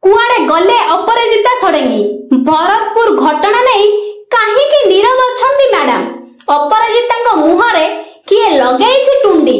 कुआड़े गले अपराजिता षडंगी भरतपुर घटना नहीं कहीं नीरव अछंती मैडम। अपराजिता मुहरे किए लगेई टुंडी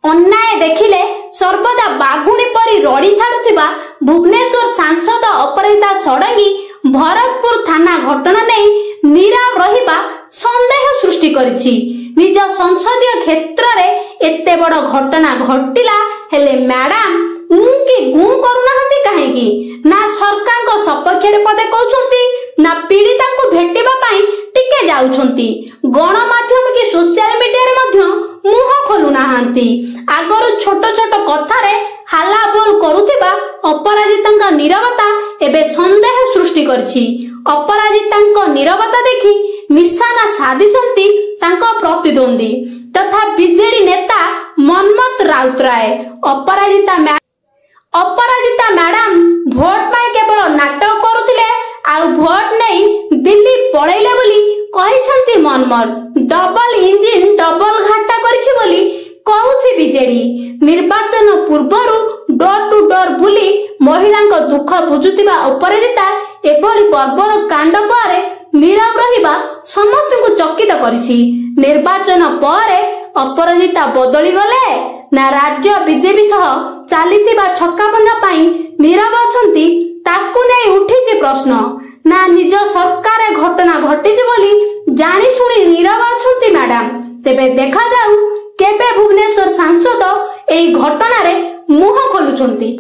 अन्याय देखिले सर्वदा बाघुणी परी रड़ी छाड़ुथिबा भुवनेश्वर सांसद अपराजिता षडंगी भरतपुर थाना घटना नहीं नीरव रहिबा संदेह सृष्टि करिछि। निज संसदीय क्षेत्र रे एते बड़ घटना घटिला हेले मैडम उनकी गुं करूनाहंती काहेकी ना सरकार को सपक्ष रे पदे कहउछंती ना पीड़िता को भेटिबा पई टिके जाउछंती। गणमाध्यम की सोशल मीडिया रे मध्य मुह खोलुनाहंती। आगरो छोट छोट कथा रे हाला बोल करूथिबा अपराजितांका नीरवता एबे संदेह सृष्टि करछि। अपराजितांका नीरवता देखि निशाना साधिछंती तांका प्रतिद्वंदी तथा बीजेडी नेता मनमत राउतराय। अपराजिता मैडम भोट पाई केवल नाटक करुथिले आउ भोट नहीं दिल्ली पळैले बोली कहिसंती मनमत। डबल इंजिन डबल घाटा करिछि बोली कहूछि बीजेडी। निर्वाचन पूर्वरु डोर टू डोर बुली महिलांक दुख बुझुतिबा अपराजिता एभली बर्बर कांड पर नीरव रहिबा समस्त को चकित करिछि। निर्वाचन पर अपराजिता बदली गले ना राज्य बीजेपी सह चालिथिबा छक्कापंजा पाई नीरव अछंती ताकू नै उठिछि प्रश्न ना निज सरकार घटना घटिछि बोली जानी सुनी नीरव अछंती मैडम। तेबे देखा जाऊ केबे भुवनेश्वर सांसद एई घटना रे मुह खोलुछंती।